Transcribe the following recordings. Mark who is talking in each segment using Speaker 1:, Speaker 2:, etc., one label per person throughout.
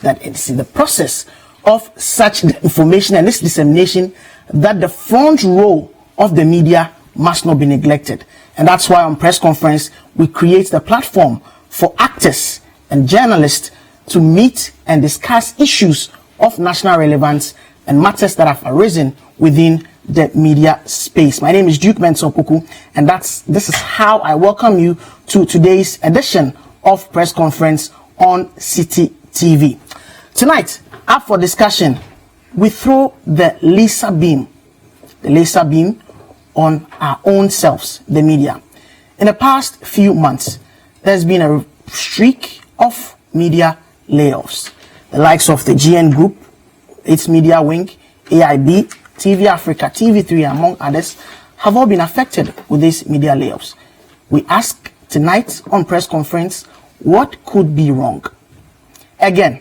Speaker 1: that it's in the process of such information and its dissemination that the front row of the media must not be neglected. And that's why on press conference, we create the platform for actors and journalists to meet and discuss issues of national relevance and matters that have arisen within the media space. My name is Duke Mensah Opoku, and this is how I welcome you to today's edition of press conference on Citi TV. Tonight, up for discussion, we throw the laser beam on our own selves, the media. In the past few months, there's been a streak of media layoffs. The likes of the GN Group, its media wing, AIB, TV Africa, TV3, among others, have all been affected with these media layoffs. We ask tonight on press conference, what could be wrong? Again,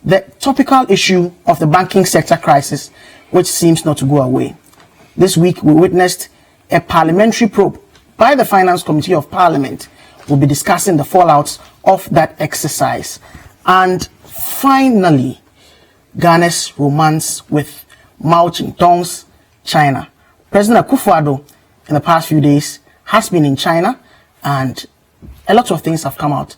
Speaker 1: the topical issue of the banking sector crisis, which seems not to go away. This week, we witnessed a parliamentary probe by the Finance Committee of Parliament. We'll be discussing the fallouts of that exercise. And finally, Ghana's romance with Mao Zedong's China. President Akufo-Addo, in the past few days, has been in China, and a lot of things have come out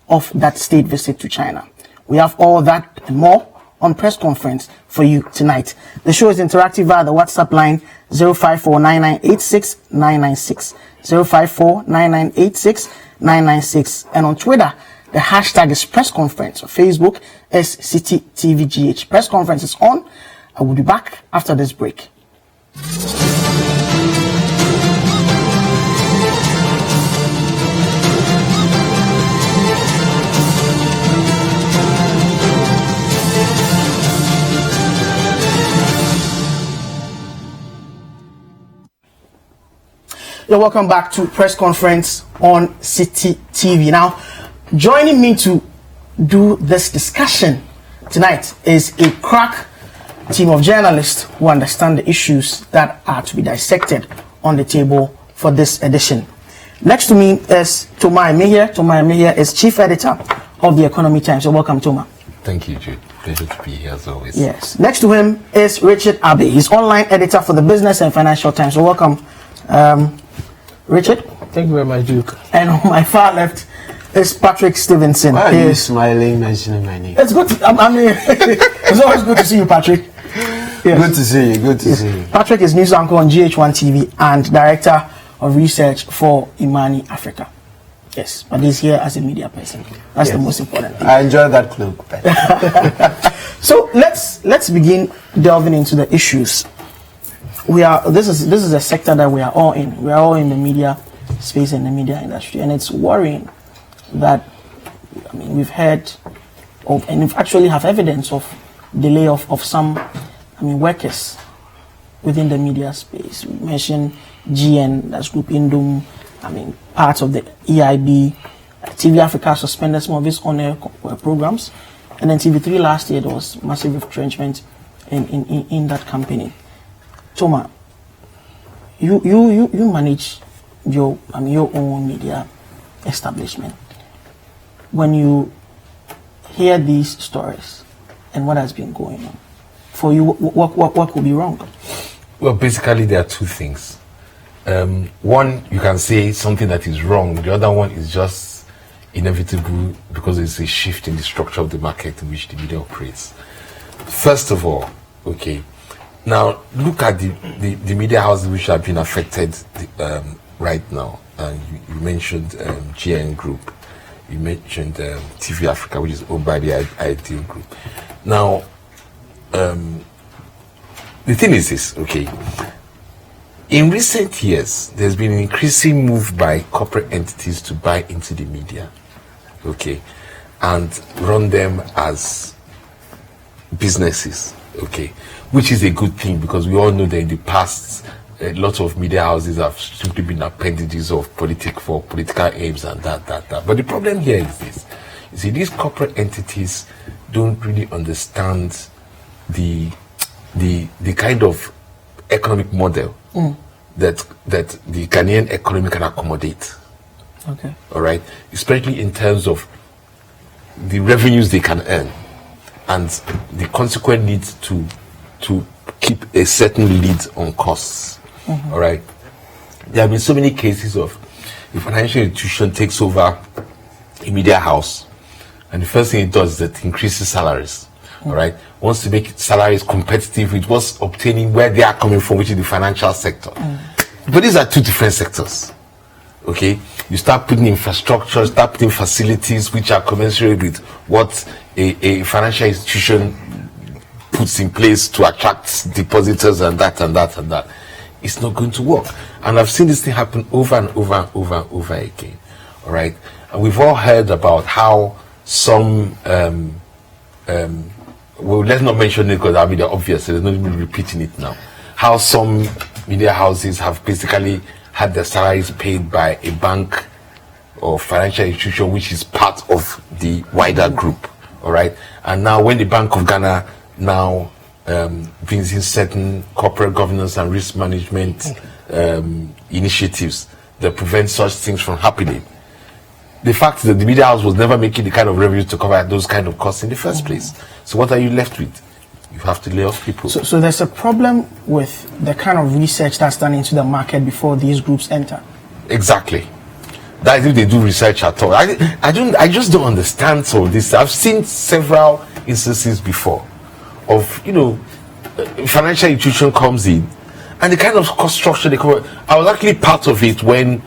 Speaker 1: of that state visit to China. We have all that and more on press conference for you tonight. The show is interactive via the WhatsApp line 054-9986-996, 054-9986-996, and on Twitter, the hashtag is press conference. On Facebook is Citi TVGH. Press conference is on. I will be back after this break. You're welcome back to press conference on Citi TV. Now, joining me to do this discussion tonight is a crack team of journalists who understand the issues that are to be dissected on the table for this edition. Next to me is Toma Imihere. Toma Imihere is chief editor of the Economy Times. So welcome, Toma.
Speaker 2: Thank you, Jude. Pleasure to be here as always.
Speaker 1: Yes. Next to him is Richard Abbey. He's online editor for the Business and Financial Times. So welcome, Richard.
Speaker 3: Thank you very much, Duke.
Speaker 1: And on my far left is Patrick Stephenson.
Speaker 4: Why are you smiling, mentioning my name?
Speaker 1: It's good. It's always good to see you, Patrick.
Speaker 4: Yes. Good to see you. Good to see you.
Speaker 1: Patrick is news anchor on GH1 TV and director of research for Imani Africa. Yes, but he's here as a media person. That's the most important thing.
Speaker 4: I enjoy that cloak.
Speaker 1: So let's begin delving into the issues. This is a sector that we are all in. We are all in the media space and the media industry, and it's worrying that we've heard of, and we've actually have evidence of delay of some workers within the media space. We mentioned GN, that's Group Indum, parts of the EIB, TV Africa suspended some of its on-air programs, and then TV3 last year there was massive retrenchment in that company. Toma, you manage your own media establishment. When you hear these stories and what has been going on, for you, what could be wrong?
Speaker 2: Well, basically there are two things. One, you can say something that is wrong. The other one is just inevitable because it's a shift in the structure of the market in which the media operates. First of all, okay, now look at the media houses which have been affected right now. You mentioned GN Group. You mentioned TV Africa, which is owned by the Ideal Group. Now, the thing is this, okay. In recent years, there's been an increasing move by corporate entities to buy into the media, okay, and run them as businesses, okay, which is a good thing because we all know that in the past, a lot of media houses have simply been appendages of political aims and that. But the problem here is this. You see, these corporate entities don't really understand the kind of economic model that the Ghanaian economy can accommodate.
Speaker 1: Okay.
Speaker 2: All right. Especially in terms of the revenues they can earn. and the consequent need to keep a certain lead on costs. All right. There have been so many cases of the financial institution takes over a media house, and the first thing it does is that it increases salaries. All right. Wants to make salaries competitive with what's obtaining where they are coming from, which is the financial sector. But these are two different sectors. Okay, you start putting infrastructure, start putting facilities which are commensurate with what a financial institution puts in place to attract depositors and that and that and that. It's not going to work. And I've seen this thing happen over and over and over and over again. All right, and we've all heard about how some well, let's not mention it because I mean they're obvious, so there's no need repeating it now. How some media houses have basically had their salaries paid by a bank or financial institution which is part of the wider group. All right, and now when the Bank of Ghana now brings in certain corporate governance and risk management initiatives that prevent such things from happening, the fact that the media house was never making the kind of revenue to cover those kind of costs in the first place. So what are you left with? You have to lay off people. So
Speaker 1: there's a problem with the kind of research that's done into the market before these groups enter.
Speaker 2: Exactly. That is if they do research at all. I just don't understand all this. I've seen several instances before of, you know, financial institution comes in and the kind of cost structure they cover. I was actually part of it when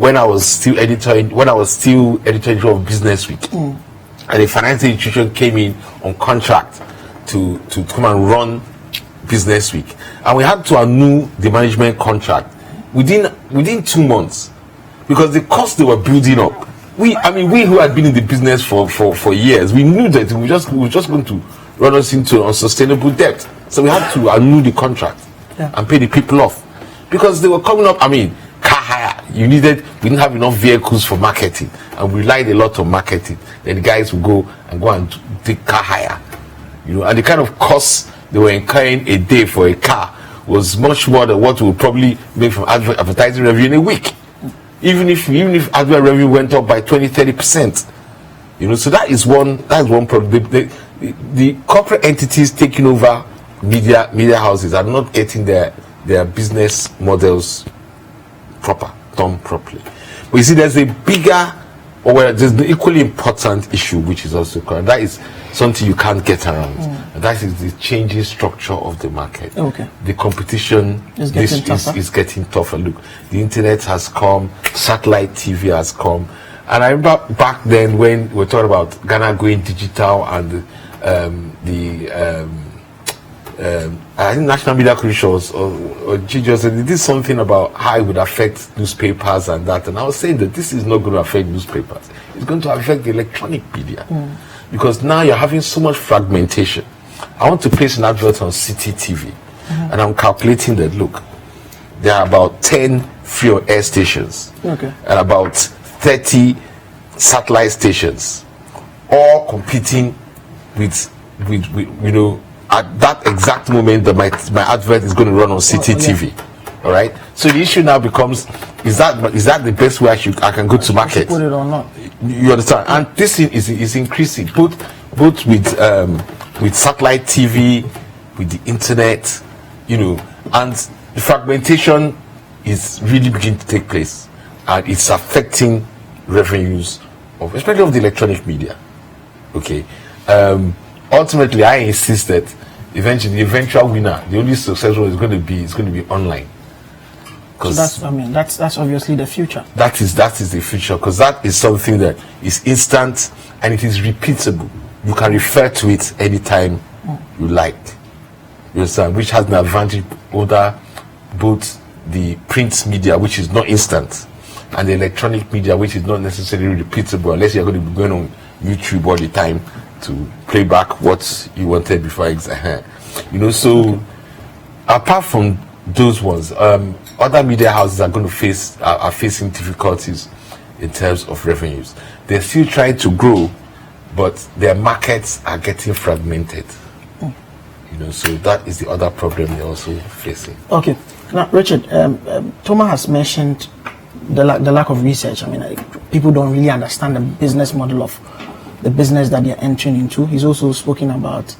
Speaker 2: I was still editor in of Business Week, and a financial institution came in on contract to come and run Business Week, and we had to annul the management contract within 2 months because the costs they were building up. We who had been in the business for years, we knew that we were just going to run us into unsustainable debt. So we had to annul the contract and pay the people off because they were coming up. I mean, car hire. We didn't have enough vehicles for marketing, and we relied a lot on marketing. Then the guys would go and take car hire, you know, and the kind of costs they were incurring a day for a car was much more than what we would probably make from advertising revenue in a week. Even if advert revenue went up by 20-30%, you know, so that's one problem. The corporate entities taking over media houses are not getting their business models done properly. But you see, there's a bigger, there's the equally important issue which is also current. That is something you can't get around. And that is the changing structure of the market.
Speaker 1: Okay.
Speaker 2: The competition is getting tougher. Look, the internet has come, satellite TV has come, and I remember back then when we were talking about Ghana going digital and I think National Media Commissions or GJ said they did something about how it would affect newspapers and that, and I was saying that this is not going to affect newspapers. It's going to affect the electronic media because now you're having so much fragmentation. I want to place an advert on Citi TV, and I'm calculating that. Look, there are about 10 free on air stations, and about 30 satellite stations, all competing with you know. At that exact moment that my advert is going to run on Citi TV, all right. So the issue now becomes: is that the best way I can go to market?
Speaker 1: Put it or not?
Speaker 2: You understand? And this thing is increasing, both with satellite TV, with the internet, you know, and the fragmentation is really beginning to take place, and it's affecting revenues especially of the electronic media. Okay. Ultimately, I insist that eventually the eventual winner, the only successful is going to be online.
Speaker 1: So that's obviously the future.
Speaker 2: That is the future, because that is something that is instant and it is repeatable. You can refer to it anytime you like. You understand? Which has an advantage over both the print media, which is not instant, and the electronic media, which is not necessarily repeatable unless you're going to be going on YouTube all the time to play back what you wanted before exam. You know, so apart from those ones, other media houses are facing difficulties in terms of revenues. They're still trying to grow, but their markets are getting fragmented. You know, so that is the other problem they're also facing.
Speaker 1: Okay, now Richard, Toma has mentioned the lack of research. I mean, people don't really understand the business model of the business that they're entering into. He's also spoken about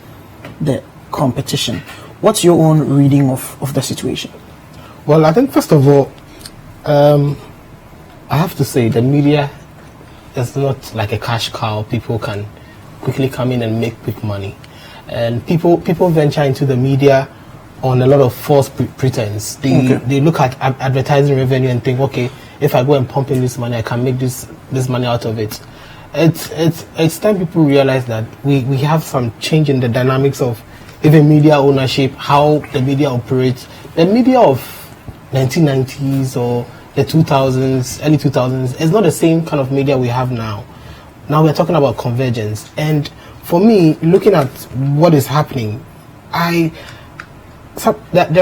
Speaker 1: the competition. What's your own reading of the situation?
Speaker 3: Well, I think first of all, I have to say the media is not like a cash cow. People can quickly come in and make quick money, and people venture into the media on a lot of false pretense. They look at advertising revenue and think, okay, if I go and pump in this money, I can make this money out of it. It's time people realize that we have some change in the dynamics of even media ownership, how the media operates. The media of 1990s or the 2000s, early 2000s, is not the same kind of media we have now. Now we're talking about convergence. And for me, looking at what is happening, there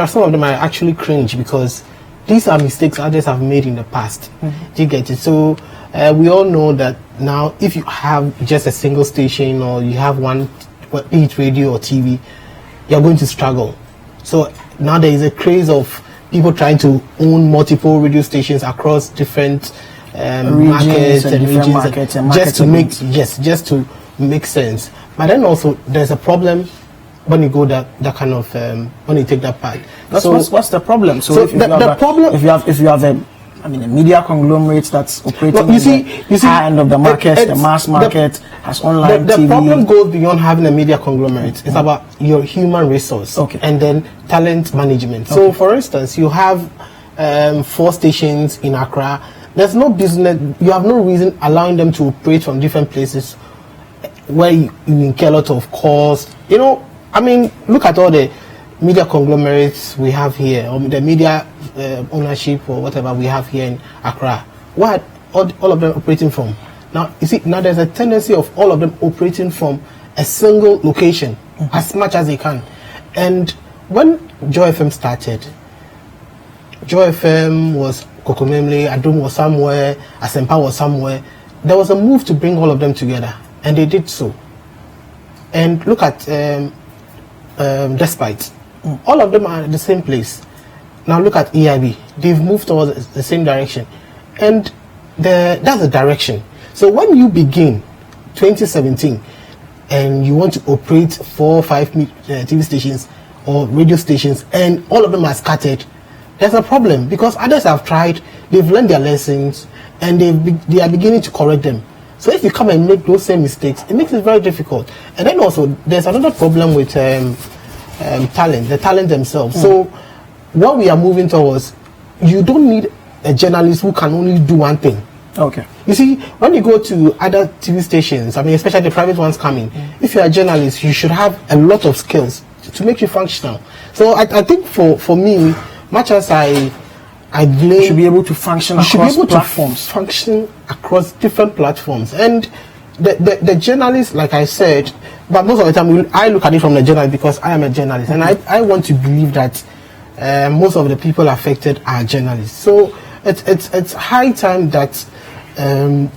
Speaker 3: are some of them I actually cringe, because these are mistakes others have made in the past. Do you get it? So we all know that now if you have just a single station, or you have one, be it radio or TV, you're going to struggle. So now there is a craze of people trying to own multiple radio stations across different markets and regions, just to make sense. But then also there's a problem when you go that kind of when you take that path.
Speaker 1: What's the problem? So if you have a media conglomerate that's operating the high end of the market, the mass market, has online
Speaker 3: the
Speaker 1: TV.
Speaker 3: problem goes beyond having a media conglomerate. It's about your human resource, and then talent management. So, for instance, you have 4 stations in Accra. There's no business. You have no reason allowing them to operate from different places where you incur a lot of cost. Look at all the media conglomerates we have here, or the media ownership or whatever we have here in Accra. What all of them operating from? Now, you see, now there's a tendency of all of them operating from a single location as much as they can. And when Joy FM started, Joy FM was Kokomemle, Adum was somewhere, Asempa was somewhere. There was a move to bring all of them together, and they did so. And look at Despite. All of them are in the same place. Now look at EIB. They've moved towards the same direction. And that's the direction. So when you begin 2017 and you want to operate 4 or 5 TV stations or radio stations, and all of them are scattered, there's a problem, because others have tried, they've learned their lessons, and they are beginning to correct them. So if you come and make those same mistakes, it makes it very difficult. And then also, there's another problem with talent, the talent themselves. So what we are moving towards, you don't need a journalist who can only do one thing.
Speaker 1: Okay.
Speaker 3: You see, when you go to other TV stations, especially the private ones coming, if you're a journalist, you should have a lot of skills to make you functional. So I think for me, much as I blame,
Speaker 1: you should be able to function across platforms.
Speaker 3: Function across different platforms. And the journalists, like I said, but most of the time I look at it from the journalist, because I am a journalist, and I want to believe that most of the people affected are journalists. So it's high time that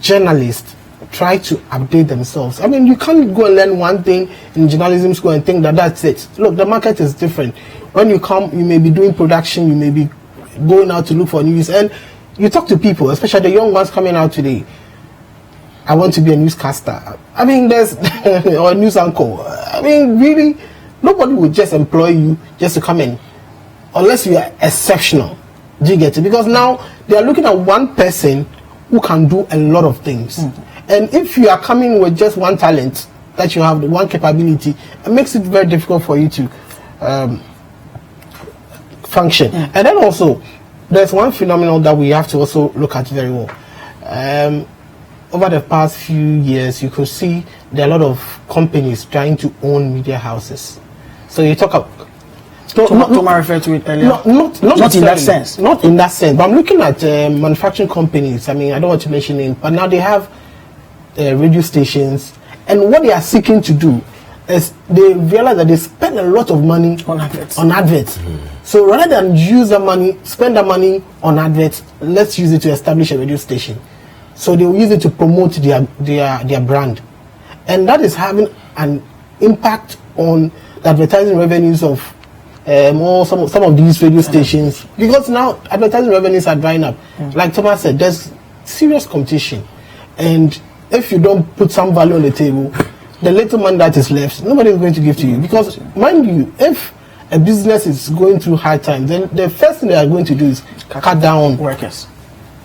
Speaker 3: journalists try to update themselves. You can't go and learn one thing in journalism school and think that that's it. Look, the market is different. When you come, you may be doing production, you may be going out to look for news, and you talk to people, especially the young ones coming out today. I want to be a newscaster. There's or a news anchor. Really, nobody would just employ you just to come in, unless you are exceptional. Do you get it? Because now they are looking at one person who can do a lot of things. And if you are coming with just one talent, that you have one capability, it makes it very difficult for you to function. And then also, there's one phenomenon that we have to also look at very well. Over the past few years, you could see there are a lot of companies trying to own media houses. So you talk about
Speaker 1: Toma referred to it earlier.
Speaker 3: Not
Speaker 1: in that sense.
Speaker 3: Not in that sense. But I'm looking at manufacturing companies. I don't want to mention names, but now they have radio stations, and what they are seeking to do is they realize that they spend a lot of money
Speaker 1: on adverts.
Speaker 3: So rather than use the money, spend the money on adverts, let's use it to establish a radio station. So they will use it to promote their brand, and that is having an impact on the advertising revenues of some of these radio stations, because now advertising revenues are drying up. Like Thomas said, there's serious competition, and if you don't put some value on the table, the little money that is left, nobody is going to give to you. Because, mind you, if a business is going through hard times, then the first thing they are going to do is cut down
Speaker 1: workers.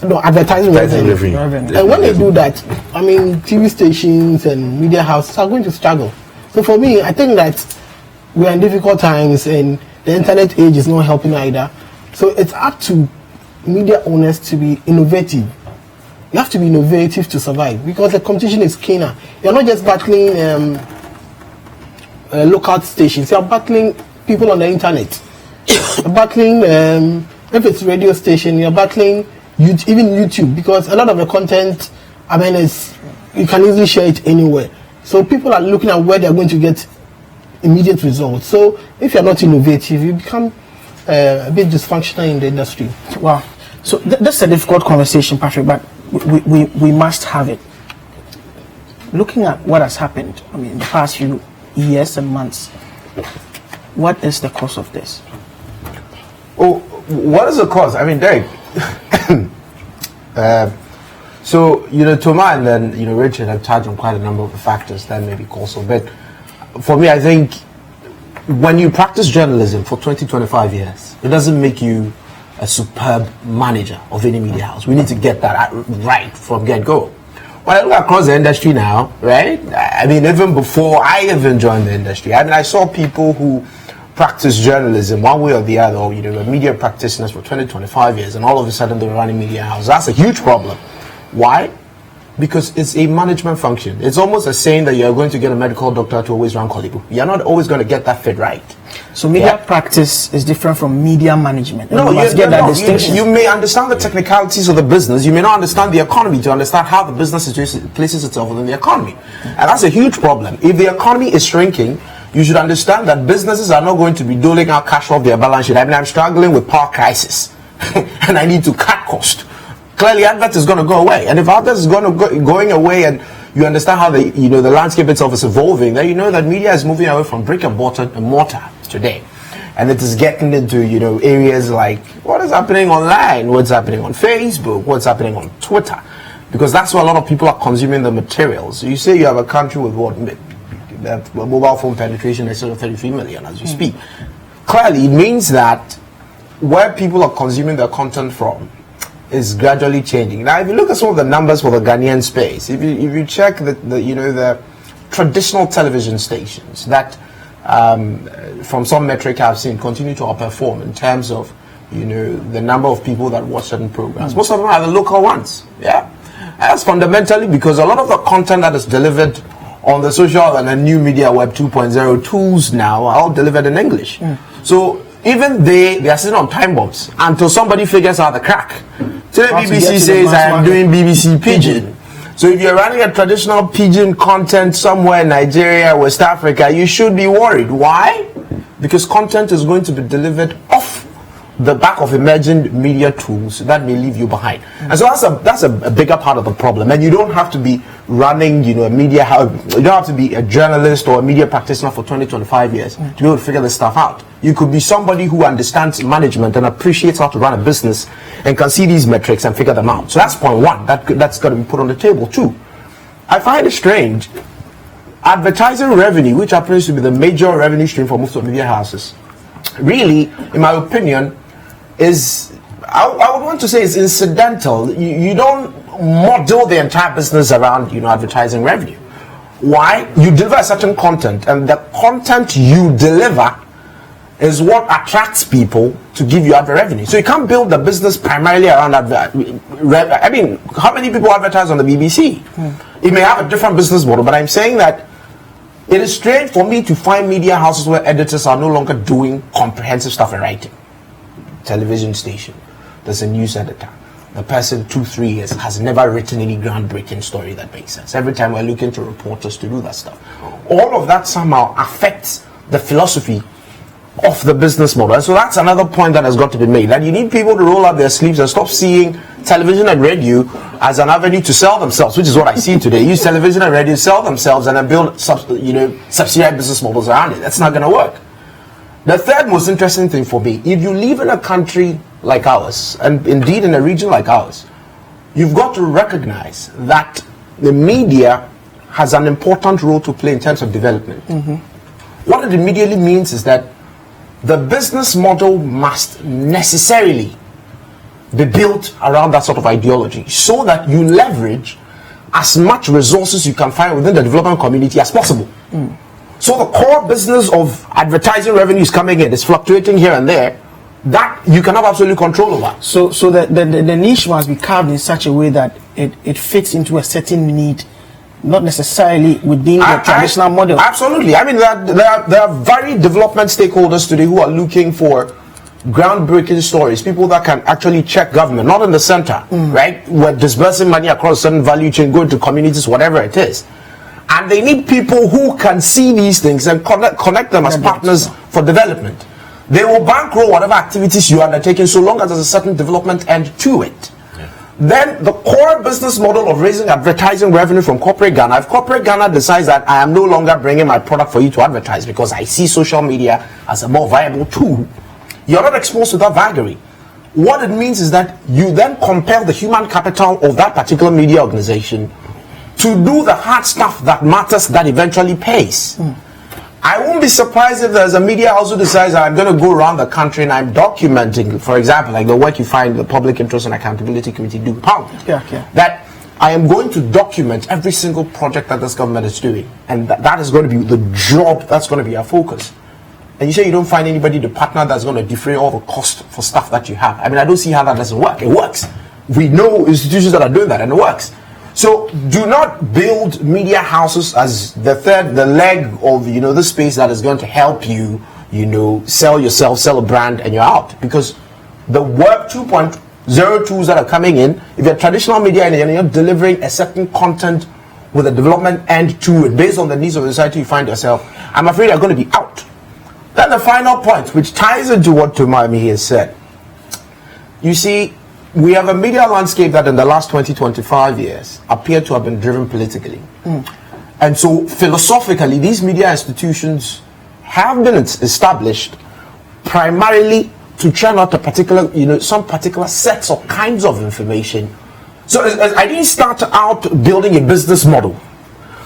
Speaker 3: No, advertising revenue. And when they do that, I mean, TV stations and media houses are going to struggle. So for me, I think that we are in difficult times and the internet age is not helping either. So it's up to media owners to be innovative. You have to be innovative to survive because the competition is keener. You're not just battling local stations, you're battling people on the internet. You're battling, if it's radio station, you're battling even YouTube, because a lot of the content, I mean, you can easily share it anywhere. So people are looking at where they're going to get immediate results. So if you're not innovative, you become a bit dysfunctional in the industry.
Speaker 1: Wow. So that's a difficult conversation, Patrick, but we must have it. Looking at what has happened, I mean, in the past few years and months, what is the cause of this?
Speaker 4: Oh, what is the cause? I mean, Derek. So, Toma and then, Richard have touched on quite a number of the factors that may be causal. But for me, I think when you practice journalism for 20-25 years, it doesn't make you a superb manager of any media house. We need to get that right from get-go. When I look across the industry now, right, I mean, even before I even joined the industry, I mean, I saw people who practice journalism one way or the other, or media practitioners for 20-25 years, and all of a sudden they're running media houses. That's a huge problem. Why? Because it's a management function. It's almost a saying that you're going to get a medical doctor to always run Kolibu. You're not always going to get that fit right.
Speaker 1: So media practice is different from media management.
Speaker 4: No,
Speaker 1: you must get that distinction.
Speaker 4: You may understand the technicalities of the business. You may not understand the economy to understand how the business places itself within the economy. And that's a huge problem. If the economy is shrinking, you should understand that businesses are not going to be doling out cash off their balance sheet. I mean, I'm struggling with power crisis and I need to cut cost. Clearly, advert is going to go away. And if advert is going away and you understand how the landscape itself is evolving, then you know that media is moving away from brick and mortar today. And it is getting into, areas like what is happening online, what's happening on Facebook, what's happening on Twitter. Because that's where a lot of people are consuming the materials. So you say you have a country with mobile phone penetration is still 33 million as we speak. Clearly, it means that where people are consuming their content from is gradually changing. Now, if you look at some of the numbers for the Ghanaian space, if you check the traditional television stations that, from some metric I've seen, continue to outperform in terms of the number of people that watch certain programs. Most of them are the local ones. Yeah, that's fundamentally because a lot of the content that is delivered on the social and the new media web 2.0 tools now are all delivered in English. So even they are sitting on time bombs until somebody figures out the crack. Today BBC says I am doing BBC Pidgin. So if you're running a traditional Pidgin content somewhere in Nigeria, West Africa, you should be worried. Why? Because content is going to be delivered off the back of emerging media tools that may leave you behind. And so that's a bigger part of the problem. And you don't have to be running, a media house. You don't have to be a journalist or a media practitioner for 20-25 years to be able to figure this stuff out. You could be somebody who understands management and appreciates how to run a business and can see these metrics and figure them out. So that's point one. That's got to be put on the table too. I find it strange. Advertising revenue, which happens to be the major revenue stream for most of media houses, really, in my opinion, I would want to say it's incidental. You don't model the entire business around advertising revenue. Why? You deliver a certain content, and the content you deliver is what attracts people to give you advert revenue. So you can't build the business primarily around advert. I mean, how many people advertise on the BBC? It may have a different business model, but I'm saying that it is strange for me to find media houses where editors are no longer doing comprehensive stuff in writing. Television station, there's a news editor. The person 2-3 years has never written any groundbreaking story that makes sense. Every time we're looking to reporters to do that stuff. All of that somehow affects the philosophy of the business model. And so that's another point that has got to be made. That you need people to roll up their sleeves and stop seeing television and radio as an avenue to sell themselves, which is what I see today. Use television and radio, sell themselves, and then build subsidiary business models around it. That's not going to work. The third most interesting thing for me, if you live in a country like ours, and indeed in a region like ours, you've got to recognize that the media has an important role to play in terms of development. What it immediately means is that the business model must necessarily be built around that sort of ideology, so that you leverage as much resources you can find within the development community as possible. So the core business of advertising revenue is coming in, it's fluctuating here and there, that you can have absolute control over.
Speaker 1: So the niche must be carved in such a way that it fits into a certain need, not necessarily within the traditional model.
Speaker 4: Absolutely. I mean, there are very development stakeholders today who are looking for groundbreaking stories, people that can actually check government, not in the center, right? We're disbursing money across a certain value chain, going to communities, whatever it is. And they need people who can see these things and connect them as partners for development. They will bankroll whatever activities you are undertaking, so long as there's a certain development end to it. Then the core business model of raising advertising revenue from corporate Ghana, if corporate Ghana decides that I am no longer bringing my product for you to advertise because I see social media as a more viable tool, you're not exposed to that vagary. What it means is that you then compel the human capital of that particular media organization to do the hard stuff that matters, that eventually pays. I won't be surprised if there's a media house who decides I'm going to go around the country and I'm documenting, for example, like the work you find the Public Interest and Accountability Committee do, that I am going to document every single project that this government is doing, and that is going to be the job, that's going to be our focus. And you say you don't find anybody to partner that's going to defray all the cost for stuff that you have. I mean, I don't see how that doesn't work. It works. We know institutions that are doing that, and it works. So do not build media houses as the leg of, the space that is going to help you, sell yourself, sell a brand, and you're out. Because the Web 2.0 tools that are coming in, if you're traditional media and you're delivering a certain content with a development end to it based on the needs of the society you find yourself, I'm afraid you're going to be out. Then the final point, which ties into what Toma has said. You see, we have a media landscape that in the last 20-25 years appeared to have been driven politically. And so philosophically, these media institutions have been established primarily to churn out a particular, some particular sets or kinds of information. So I didn't start out building a business model.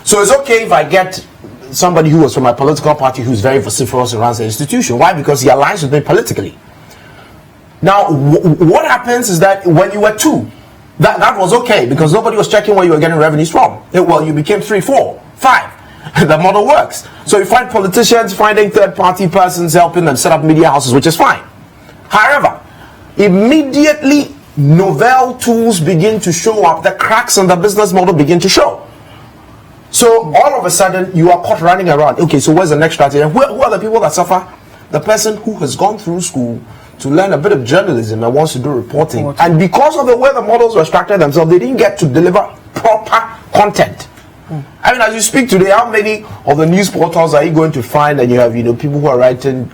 Speaker 4: So it's okay if I get somebody who was from my political party who's very vociferous and runs the institution. Why? Because he aligns with me politically. Now, what happens is that when you were 2, that was okay, because nobody was checking where you were getting revenues from. Well, you became 3, 4, 5. The model works. So you find politicians finding third-party persons helping them set up media houses, which is fine. However, immediately novel tools begin to show up, the cracks in the business model begin to show. So all of a sudden, you are caught running around. Okay, so where's the next strategy? Who are the people that suffer? The person who has gone through school to learn a bit of journalism and wants to do reporting. And because of the way the models were structured themselves, they didn't get to deliver proper content. I mean, as you speak today, how many of the news portals are you going to find? And you have, people who are writing,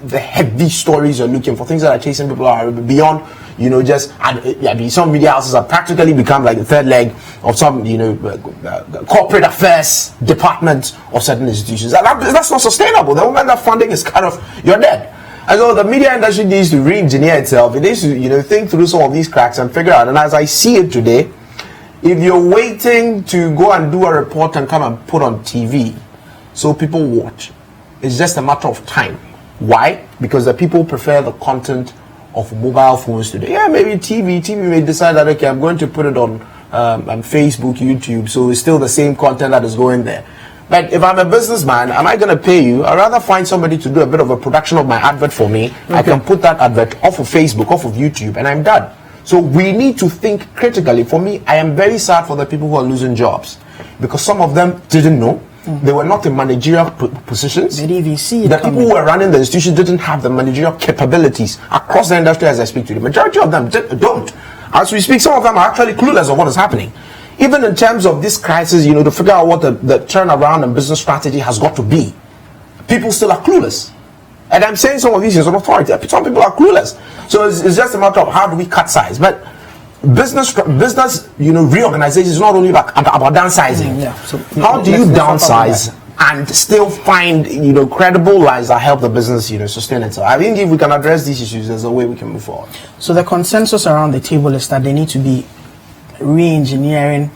Speaker 4: the heavy stories you're looking for, things that are chasing people are beyond, some media houses have practically become like the third leg of some, corporate affairs department of certain institutions. That's not sustainable. The moment that funding is cut off, you're dead. And so the media industry needs to re-engineer itself. It needs to, think through some of these cracks and figure out. And as I see it today, if you're waiting to go and do a report and come and put on TV so people watch, it's just a matter of time. Why? Because the people prefer the content of mobile phones today. Yeah, maybe TV may decide that, okay, I'm going to put it on Facebook, YouTube, so it's still the same content that is going there. But if I'm a businessman, am I going to pay you? I'd rather find somebody to do a bit of a production of my advert for me. Okay. I can put that advert off of Facebook, off of YouTube, and I'm done. So we need to think critically. For me, I am very sad for the people who are losing jobs, because some of them didn't know. They were not in managerial positions.
Speaker 1: They didn't even see it.
Speaker 4: The people who were running the institution didn't have the managerial capabilities across the industry as I speak to. The majority of them don't. As we speak, some of them are actually clueless of what is happening. Even in terms of this crisis, to figure out what the turnaround and business strategy has got to be, people still are clueless. And I'm saying some of these things on authority. Some people are clueless. So it's just a matter of how do we cut size. But business reorganization is not only about downsizing. So how do you downsize and still find credible lines that help the business sustain itself? I think if we can address these issues, there's a way we can move forward.
Speaker 1: So the consensus around the table is that they need to be re-engineering,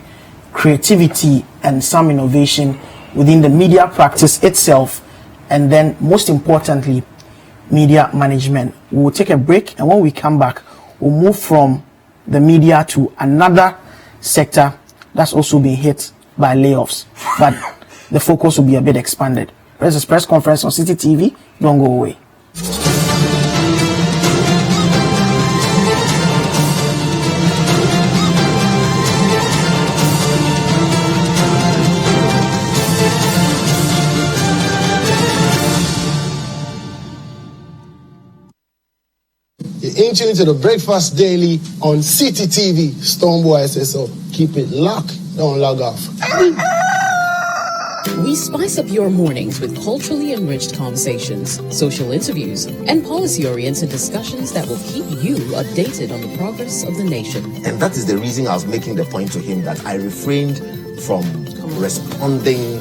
Speaker 1: creativity, and some innovation within the media practice itself, and then most importantly, media management. We'll take a break, and when we come back, we'll move from the media to another sector that's also being hit by layoffs, but the focus will be a bit expanded. There's a press conference on Citi TV. Don't go away.
Speaker 5: You're in tune to the Breakfast Daily on Citi TV. Stoneboy SSO. Keep it locked. Don't log off.
Speaker 6: We spice up your mornings with culturally enriched conversations, social interviews, and policy-oriented discussions that will keep you updated on the progress of the nation.
Speaker 7: And that is the reason I was making the point to him that I refrained from responding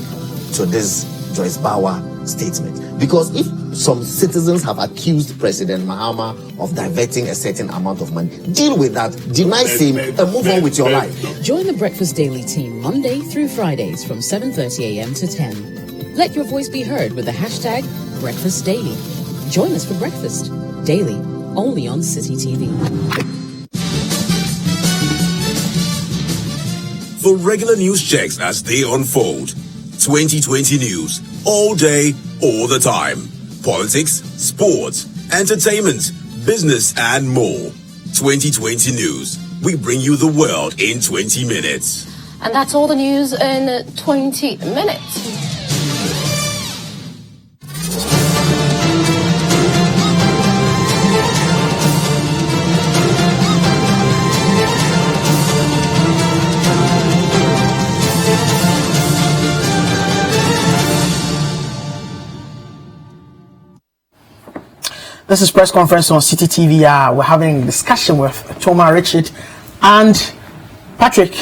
Speaker 7: to this Joyce Bauer statement. Because if some citizens have accused President Mahama of diverting a certain amount of money, deal with that, deny him, and move on with your life.
Speaker 6: Join the Breakfast Daily team Monday through Fridays from 7:30 a.m. to 10. Let your voice be heard with the hashtag Breakfast Daily. Join us for breakfast daily, only on Citi TV.
Speaker 8: For regular news checks as they unfold, 2020 news, all day, all the time. Politics, sports, entertainment, business, and more. 2020 news. We bring you the world in 20 minutes.
Speaker 9: And that's all the news in 20 minutes.
Speaker 1: This is press conference on Citi TV. We're having a discussion with Toma, Richard, and Patrick.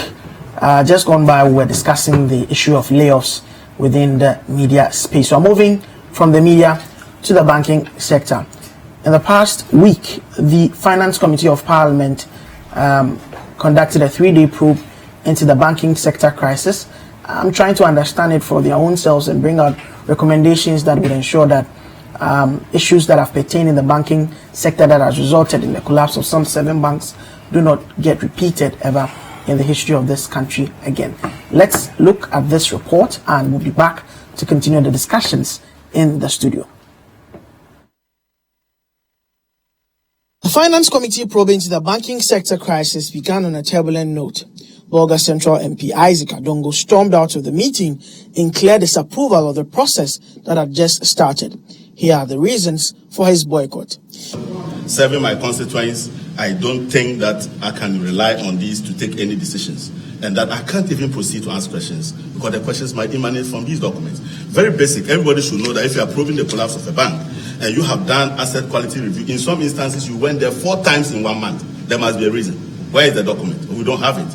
Speaker 1: Just gone by, we're discussing the issue of layoffs within the media space. So I'm moving from the media to the banking sector. In the past week, the Finance Committee of Parliament conducted a 3-day probe into the banking sector crisis. I'm trying to understand it for their own selves and bring out recommendations that would ensure that issues that have pertained in the banking sector that has resulted in the collapse of some 7 banks do not get repeated ever in the history of this country again. Let's look at this report and we'll be back to continue the discussions in the studio. The Finance Committee probe into the banking sector crisis began on a turbulent note. Bolga Central MP Isaac Adongo stormed out of the meeting in clear disapproval of the process that had just started. Here are the reasons for his boycott.
Speaker 10: Serving my constituents, I don't think that I can rely on these to take any decisions, and that I can't even proceed to ask questions because the questions might emanate from these documents. Very basic. Everybody should know that if you are proving the collapse of a bank and you have done asset quality review, in some instances you went there 4 times in 1 month. There must be a reason. Where is the document? We don't have it.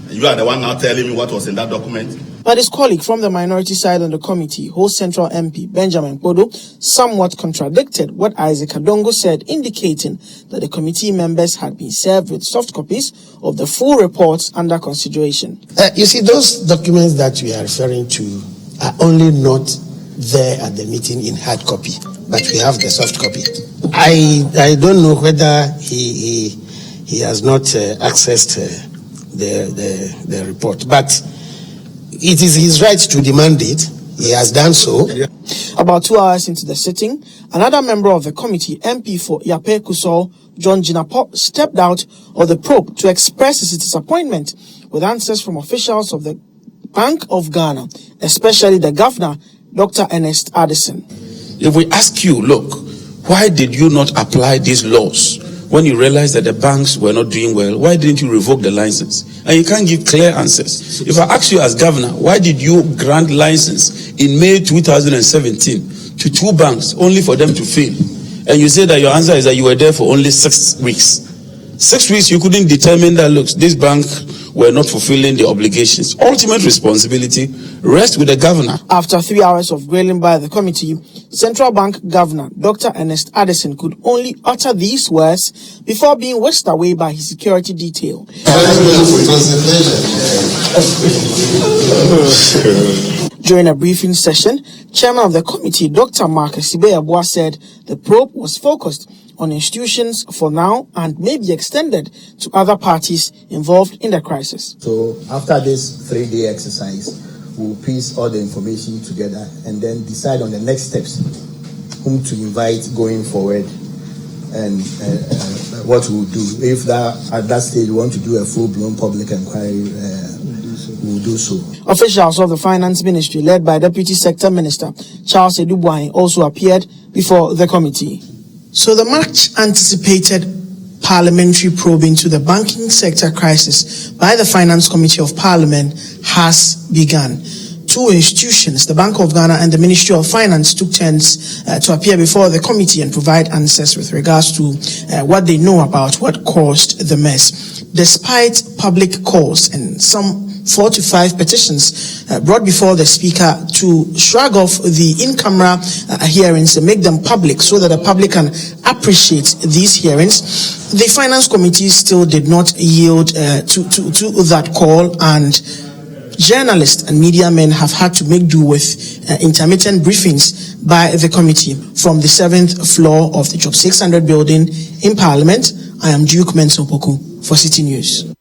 Speaker 10: And you are the one now telling me what was in that document.
Speaker 1: But his colleague from the minority side on the committee, Whole Central MP Benjamin Podo, somewhat contradicted what Isaac Adongo said, indicating that the committee members had been served with soft copies of the full reports under consideration.
Speaker 5: You see, those documents that we are referring to are only not there at the meeting in hard copy, but we have the soft copy. I don't know whether he has not accessed the report, but it is his right to demand it. He has done so.
Speaker 1: About 2 hours into the sitting, another member of the committee, MP for Yape Kusol, John Jinapo, stepped out of the probe to express his disappointment with answers from officials of the Bank of Ghana, especially the governor, Dr. Ernest Addison.
Speaker 11: If we ask you, look, why did you not apply these laws? When you realized that the banks were not doing well, why didn't you revoke the license? And you can't give clear answers. If I ask you as governor, why did you grant license in May 2017 to 2 banks only for them to fail? And you say that your answer is that you were there for only 6 weeks. 6 weeks you couldn't determine that, look, this bank were not fulfilling the obligations. Ultimate responsibility rests with the governor.
Speaker 1: After 3 hours of grilling by the committee, Central Bank Governor Dr. Ernest Addison could only utter these words before being whisked away by his security detail. During a briefing session, Chairman of the committee, Dr. Marcus Ibeabua, said the probe was focused on institutions for now and may be extended to other parties involved in the crisis.
Speaker 12: So after this 3-day exercise, we'll piece all the information together and then decide on the next steps, whom to invite going forward and what we'll do. If at that stage we want to do a full-blown public inquiry, we'll do so.
Speaker 1: Officials of the Finance Ministry, led by Deputy Sector Minister Charles Edubuahin, also appeared before the committee. So the much anticipated parliamentary probe into the banking sector crisis by the Finance Committee of Parliament has begun. Two institutions, the Bank of Ghana and the Ministry of Finance, took turns to appear before the committee and provide answers with regards to what they know about what caused the mess. Despite public calls and some 4 to 5 petitions brought before the Speaker to shrug off the in-camera hearings and make them public so that the public can appreciate these hearings, the Finance Committee still did not yield to that call, and journalists and media men have had to make do with intermittent briefings by the committee from the 7th floor of the Job 600 building in Parliament. I am Duke Mensah Opoku for Citi News.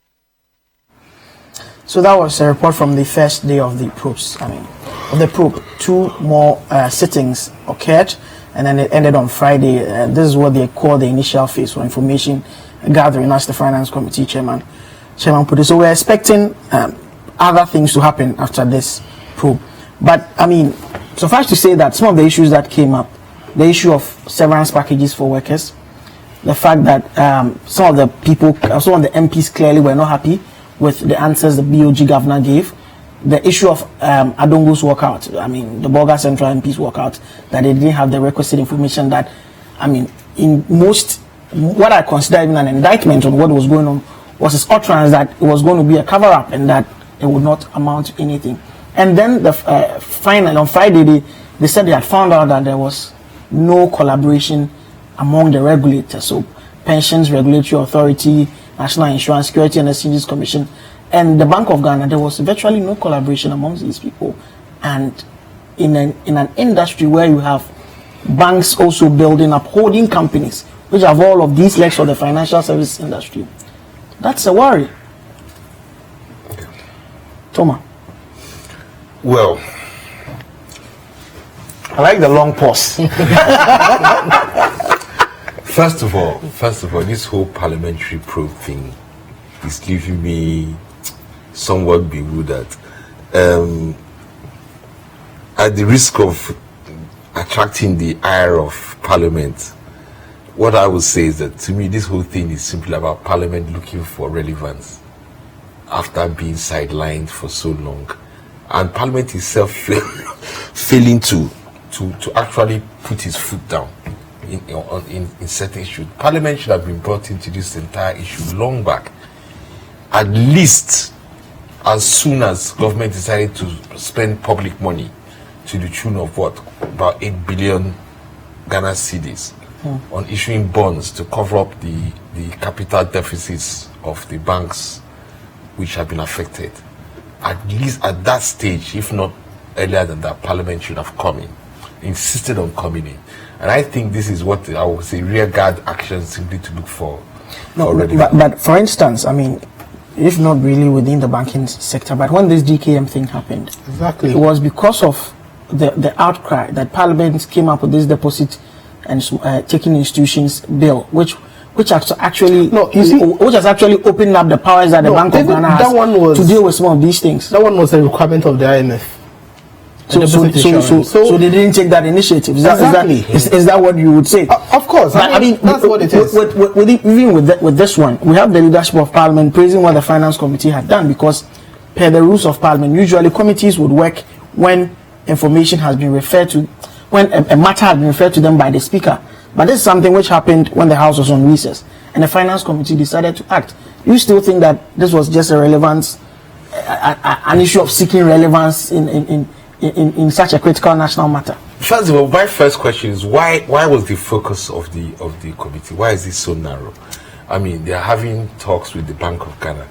Speaker 1: So that was a report from the first day of the probes. Of the probe, 2 more sittings occurred, and then it ended on Friday. This is what they call the initial phase for information gathering, as the Finance Committee Chairman put it. So we're expecting other things to happen after this probe. But suffice to say that some of the issues that came up, the issue of severance packages for workers, the fact that some of the MPs clearly were not happy with the answers the BOG governor gave, the issue of Adongo's walkout, the Bolga Central MP's walkout, that they didn't have the requisite information that, in most, what I consider even an indictment on what was going on was his utterance that it was going to be a cover-up and that it would not amount to anything. And then finally, on Friday, they said they had found out that there was no collaboration among the regulators, so Pensions Regulatory Authority, National Insurance Security and Exchanges Commission, and the Bank of Ghana. There was virtually no collaboration amongst these people. And in an industry where you have banks also building up holding companies, which have all of these legs of the financial services industry, that's a worry. Toma.
Speaker 2: Well,
Speaker 3: I like the long pause.
Speaker 2: First of all, this whole parliamentary probe thing is leaving me somewhat bewildered. At the risk of attracting the ire of Parliament, what I would say is that to me this whole thing is simply about Parliament looking for relevance after being sidelined for so long, and Parliament itself failing to actually put his foot down in certain issues. Parliament should have been brought into this entire issue long back, at least as soon as government decided to spend public money to the tune of about 8 billion Ghana cedis on issuing bonds to cover up the capital deficits of the banks which have been affected. At least at that stage, if not earlier than that, Parliament should have come in, insisted on coming in. And I think this is what I would say rearguard action simply to look for.
Speaker 1: But for instance, if not really within the banking sector, but when this DKM thing happened,
Speaker 3: exactly,
Speaker 1: it was because of the outcry that Parliament came up with this deposit and taking institutions bill, which has actually opened up the powers that the Bank of Ghana has to deal with some of these things.
Speaker 3: That one was a requirement of the IMF.
Speaker 1: So they didn't take that initiative. Is that what you would say?
Speaker 3: Of course. That's what it is.
Speaker 1: Even with this one, we have the leadership of Parliament praising what the Finance Committee had done, because per the rules of Parliament, usually committees would work when information has been referred to, when a matter has been referred to them by the Speaker. But this is something which happened when the House was on recess, and the Finance Committee decided to act. You still think that this was just a relevance, an issue of seeking relevance in such a critical national matter?
Speaker 2: First of all, my first question is why was the focus of the committee? Why is it so narrow? I mean, they are having talks with the Bank of Ghana.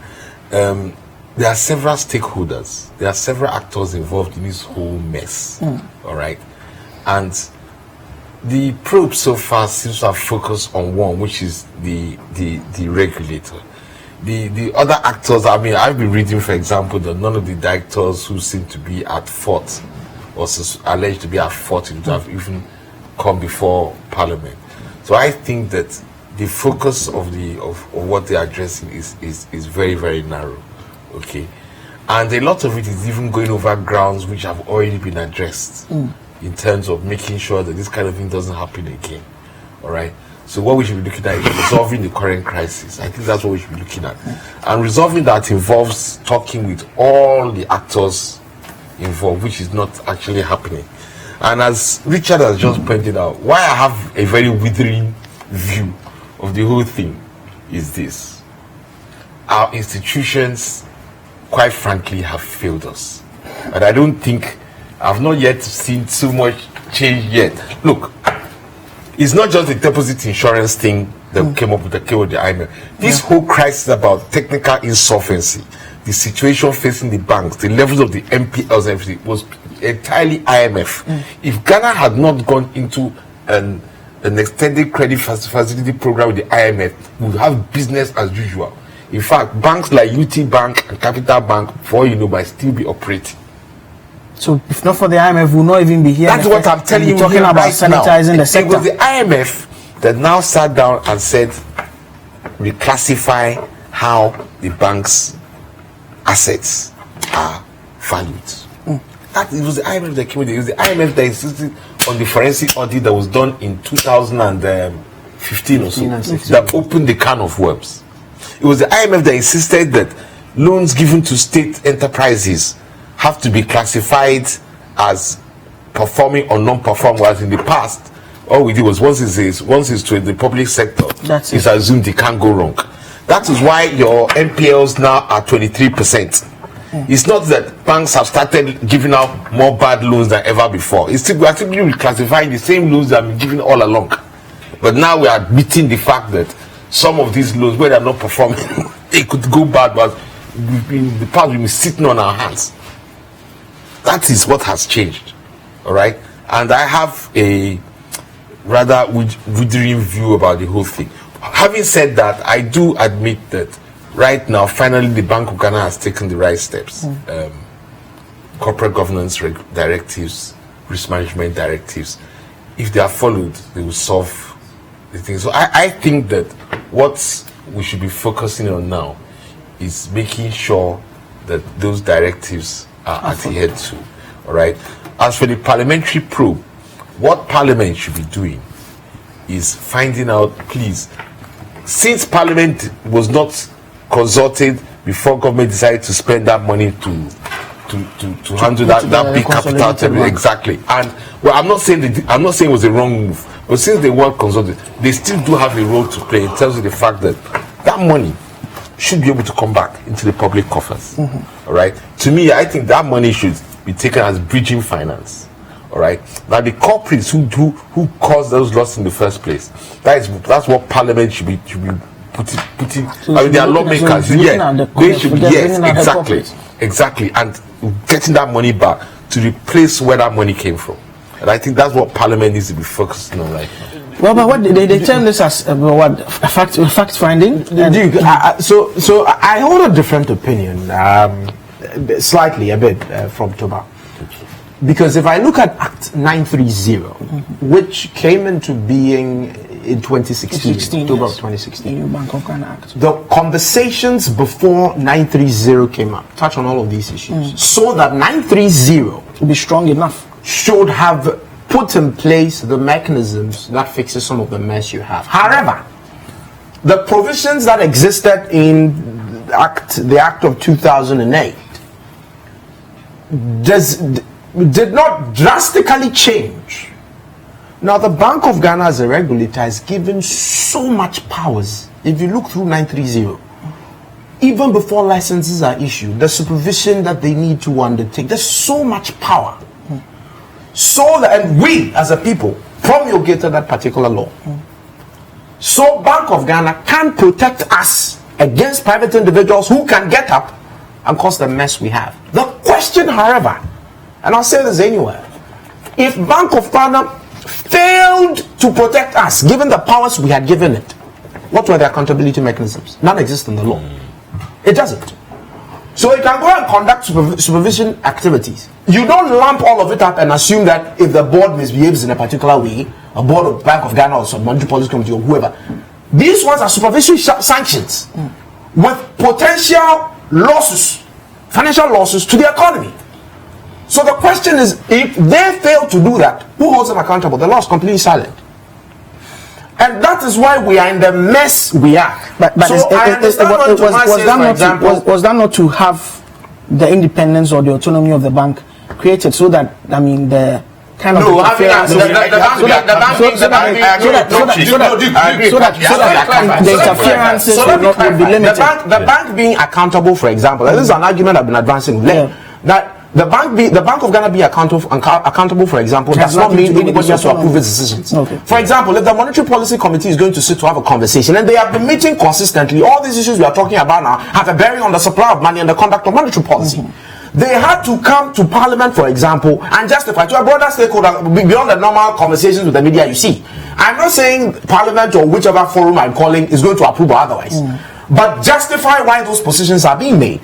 Speaker 2: There are several stakeholders. There are several actors involved in this whole mess. All right, and the probe so far seems to have focused on one, which is the regulator. The other actors, I mean, I've been reading, for example, that none of the directors who seem to be at fault or alleged to be at fault to have even come before Parliament. So I think that the focus of what they are addressing is very, very narrow. Okay, and a lot of it is even going over grounds which have already been addressed in terms of making sure that this kind of thing doesn't happen again. All right. So what we should be looking at is resolving the current crisis. I think that's what we should be looking at. And resolving that involves talking with all the actors involved, which is not actually happening. And as Richard has just pointed out, why I have a very withering view of the whole thing is this. Our institutions, quite frankly, have failed us. And I don't think, I've not yet seen too much change yet. Look, it's not just the deposit insurance thing that came up with the IMF. This whole crisis about technical insolvency, the situation facing the banks, the levels of the MPLs and everything was entirely IMF. If Ghana had not gone into an extended credit facility program with the IMF, we would have business as usual. In fact, banks like UT Bank and Capital Bank, for all you know, might still be operating.
Speaker 1: So if not for the IMF, we'll not even be here.
Speaker 2: That's what I'm telling you.
Speaker 1: Talking about
Speaker 2: right
Speaker 1: sanitizing
Speaker 2: now.
Speaker 1: the sector.
Speaker 2: It was the IMF that now sat down and said, reclassify how the bank's assets are valued. It was the IMF that came with it. It was the IMF that insisted on the forensic audit that was done in 2015 or so, that opened the can of worms. It was the IMF that insisted that loans given to state enterprises have to be classified as performing or non-performing, whereas in the past, all we did was once it's to the public sector, it's assumed it can't go wrong. That is why your NPLs now are 23%. It's not that banks have started giving out more bad loans than ever before. It's still, we are still reclassifying the same loans that have been given all along. But now we are admitting the fact that some of these loans, where they are not performing, they could go bad, but in the past we've been sitting on our hands. That is what has changed. All right. And I have a rather withering view about the whole thing. Having said that, I do admit that right now, finally, the Bank of Ghana has taken the right steps. Corporate governance directives, risk management directives, if they are followed, they will solve the thing. So I think that what we should be focusing on now is making sure that those directives are adhered to. All right. As for the parliamentary probe, what Parliament should be doing is finding out, please, since Parliament was not consulted before government decided to spend that money to handle that big capital, exactly. And well, I'm not saying it was a wrong move, but since they weren't consulted, they still do have a role to play in terms of the fact that that money should be able to come back into the public coffers. All right. To me, I think that money should be taken as bridging finance. All right. Now the culprits who caused those losses in the first place, that's what Parliament should be putting. So I mean, they are lawmakers. They should be exactly, and getting that money back to replace where that money came from. And I think that's what Parliament needs to be focusing on right now.
Speaker 1: Well, but what they term this as fact finding.
Speaker 4: Duke, so I hold a different opinion, slightly a bit from Toma, because if I look at Act 930, which came into being in 2016, October of 2016, the conversations before 930 came up, touch on all of these issues, so that 930
Speaker 1: to be strong enough
Speaker 4: should have put in place the mechanisms that fixes some of the mess you have. However, the provisions that existed in the Act of 2008 did not drastically change. Now, the Bank of Ghana as a regulator is given so much powers. If you look through 930, even before licenses are issued, the supervision that they need to undertake, there's so much power. So that, and we as a people promulgated that particular law. So Bank of Ghana can protect us against private individuals who can get up and cause the mess we have. The question, however, and I'll say this anywhere, if Bank of Ghana failed to protect us, given the powers we had given it, what were the accountability mechanisms? None exist in the law. It doesn't. So you can go and conduct supervision activities. You don't lump all of it up and assume that if the board misbehaves in a particular way, a board of Bank of Ghana or some monetary policy committee or whoever, these ones are supervisory sanctions with potential losses, financial losses to the economy. So the question is, if they fail to do that, who holds them accountable? The law is completely silent. And that is why we are in the mess we are.
Speaker 1: But so was that not to have the independence or the autonomy of the bank created so that, I mean, the kind of the interferences would be limited.
Speaker 4: The bank being accountable, for example, this is an argument I've been advancing that the Bank of Ghana be accountable, for example, does not mean anybody has to approve its decisions. For example, if the Monetary Policy Committee is going to sit to have a conversation, and they have been meeting consistently, all these issues we are talking about now have a bearing on the supply of money and the conduct of monetary policy. They had to come to Parliament, for example, and justify to a broader stakeholder beyond the normal conversations with the media you see. I'm not saying Parliament or whichever forum I'm calling is going to approve or otherwise, but justify why those positions are being made.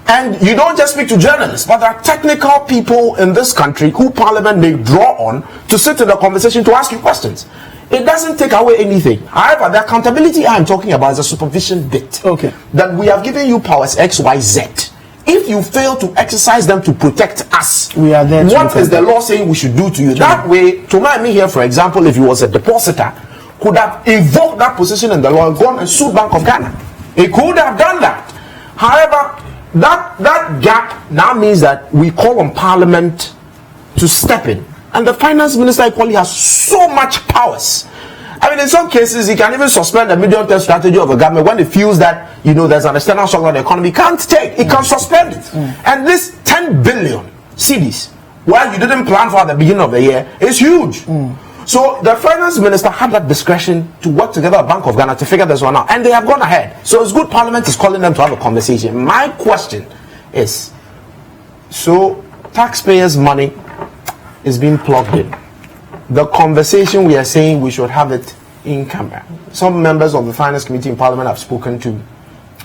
Speaker 4: And you don't just speak to journalists, but there are technical people in this country who Parliament may draw on to sit in the conversation to ask you questions. It doesn't take away anything. However, the accountability I'm talking about is a supervision bit. That we have given you powers X, Y, Z. If you fail to exercise them to protect us,
Speaker 1: we are there.
Speaker 4: What is the law saying we should do to you? That way, Toma and me here, for example, if he was a depositor, could have invoked that position in the law and gone and sued Bank of Ghana. He could have done that. However, that gap now means that we call on Parliament to step in, and the finance minister equally has so much powers. I mean, in some cases, he can even suspend the medium-term strategy of the government when it feels that, you know, there's an external shock that the economy can't take. It can suspend it. And this 10 billion cedis, well, you didn't plan for at the beginning of the year, is huge. So the finance minister had that discretion to work together with Bank of Ghana to figure this one out, and they have gone ahead. So it's good Parliament is calling them to have a conversation. My question is, so taxpayers' money is being plugged in. The conversation we are saying we should have it in camera. Some members of the Finance Committee in Parliament have spoken to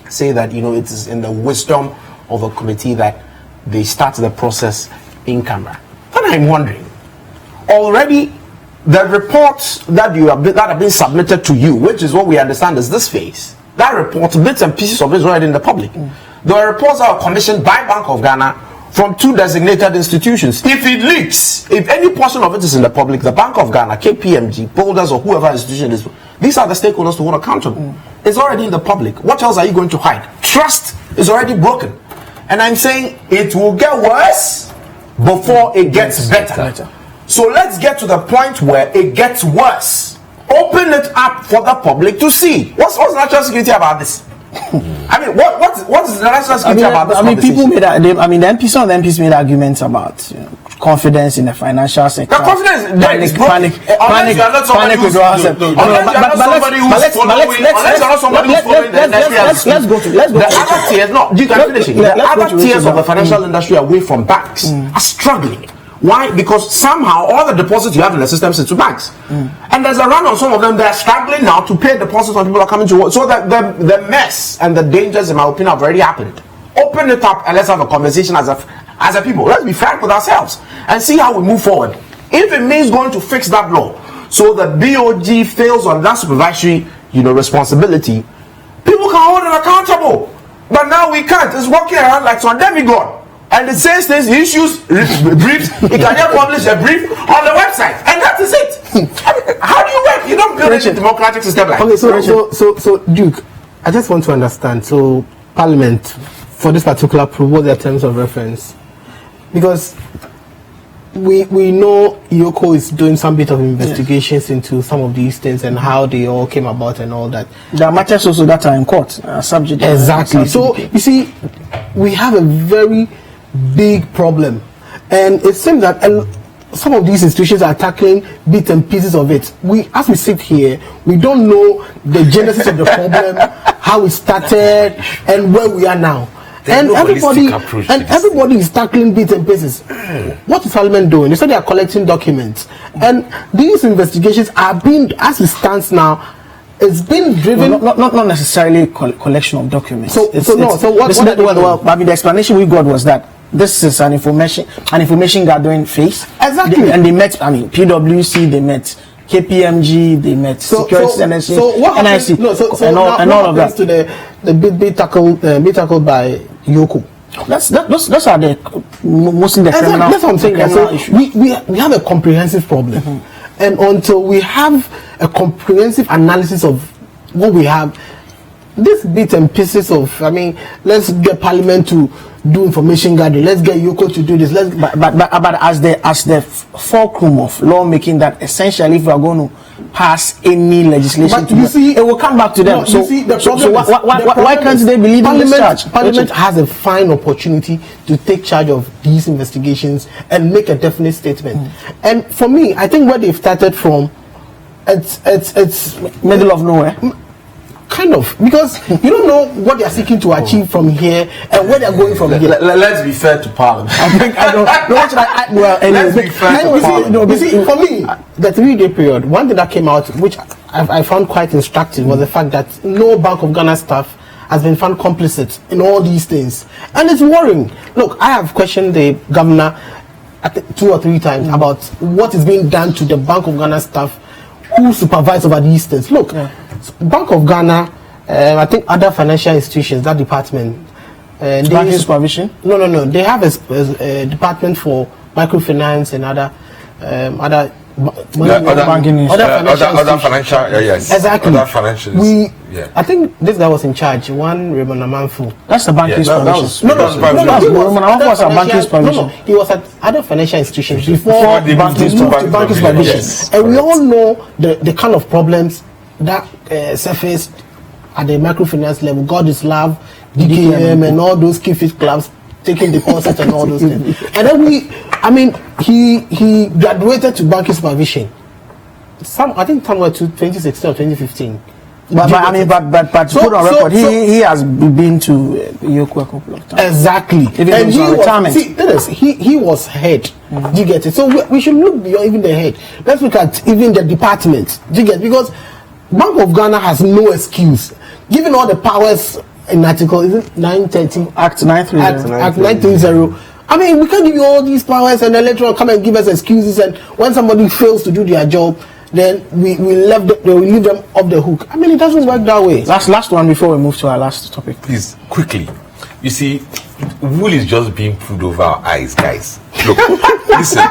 Speaker 4: say that, you know, it is in the wisdom of a committee that they start the process in camera. Then I'm wondering, already the reports that have been submitted to you, which is what we understand is this phase, that report, bits and pieces of it is already in the public. The reports are commissioned by Bank of Ghana from 2 designated institutions. If it leaks, if any portion of it is in the public, the Bank of Ghana, KPMG, Boulders, or whoever institution is, these are the stakeholders to hold accountable. It's already in the public. What else are you going to hide? Trust is already broken. And I'm saying it will get worse before it gets better. So let's get to the point where it gets worse. Open it up for the public to see. What's national security about this? I mean, what is the national security about this?
Speaker 1: I mean, people made the MPs made arguments about confidence in the financial sector.
Speaker 4: The confidence, panic
Speaker 1: withdrawal. Let's go to
Speaker 4: the other tiers. No, you can finish it. The other tiers of the financial industry away from banks are struggling. Why? Because somehow all the deposits you have in the system sits to banks, and there's a run on some of them. They're struggling now to pay deposits when people are coming to work. So that the mess and the dangers, in my opinion, have already happened. Open it up and let's have a conversation as a people. Let's be frank with ourselves and see how we move forward. If it means going to fix that law, so the BOG fails on that supervisory, responsibility, people can hold it accountable. But now we can't. It's walking around like some demigod. And it says things, issues, briefs. It can just publish a brief on the website, and that is it. How do you work? You don't build a democratic system like this.
Speaker 3: So Duke, I just want to understand. So Parliament, for this particular proof, what are the terms of reference? Because we know Yoko is doing some bit of investigations into some of these things and how they all came about and all that.
Speaker 1: There are matters also that are in court, subject.
Speaker 3: Exactly. So you see, we have a very big problem, and it seems that some of these institutions are tackling bits and pieces of it. As we sit here, we don't know the genesis of the problem, how it started, and where we are now. And everybody is tackling bits and pieces. What is Parliament doing? They said they are collecting documents, and these investigations are being, as it stands now, it's been driven.
Speaker 1: Well, not necessarily collection of documents.
Speaker 3: So
Speaker 1: I mean, the explanation we got was that this is an information gathering phase.
Speaker 3: Exactly.
Speaker 1: And they met. I mean, PwC, they met. KPMG, they met. Securities and Exchange.
Speaker 3: So what happens?
Speaker 1: NIC, and all of that.
Speaker 3: To the bit tackled by Yoko.
Speaker 1: Those are the mostly the criminal.
Speaker 3: That's what I'm saying. So we have a comprehensive problem, and until we have a comprehensive analysis of what we have, this bits and pieces of, I mean, let's get Parliament to do information gathering. Let's get Yoko to do this.
Speaker 1: But as the fulcrum of lawmaking, that essentially, if we are going to pass any legislation, it will come back to them. Why can't they believe in this charge?
Speaker 3: Parliament has a fine opportunity to take charge of these investigations and make a definite statement. And for me, I think where they've started from, it's
Speaker 1: middle of nowhere.
Speaker 3: Kind of, because you don't know what they are seeking to achieve from here and where they are going from here.
Speaker 4: Let's be fair to Parliament.
Speaker 3: I don't know what should I well anyway.
Speaker 4: Let's be fair to Parliament.
Speaker 3: You see, for me, the 3-day period, one thing that came out which I found quite instructive was the fact that no Bank of Ghana staff has been found complicit in all these things, and it's worrying. Look, I have questioned the governor 2 or 3 times about what is being done to the Bank of Ghana staff who supervise over these things. Look, Bank of Ghana, I think other financial institutions, that department,
Speaker 1: banking supervision.
Speaker 3: No. They have a department for microfinance and other
Speaker 2: financial yes.
Speaker 3: Exactly.
Speaker 2: Other financials.
Speaker 3: I think this guy was in charge. One Raymond Amanfu.
Speaker 1: That's the banking supervision.
Speaker 3: No, he was at other financial institutions before the banking supervision.
Speaker 2: Yes,
Speaker 3: and we all know the kind of problems that surfaced at the microfinance level. God is love, DKM, and all those key fit clubs taking deposits and all those things. And then he graduated to banking supervision. I think somewhere to 2016 or 2015.
Speaker 1: But to put on record, he has been to Yoko a couple of times.
Speaker 3: Exactly.
Speaker 1: And
Speaker 3: he was head. Do you get it? So we should look beyond even the head. Let's look at even the department. Do you get it? Because Bank of Ghana has no excuse, given all the powers in Article 930
Speaker 1: Act 930.
Speaker 3: Act 930. I mean, we can't give you all these powers and then later on come and give us excuses, and when somebody fails to do their job, then we leave them off the hook. I mean, it doesn't work that way.
Speaker 1: Last one before we move to our last topic.
Speaker 2: Please, quickly. You see, wool is just being pulled over our eyes, guys. Look, listen.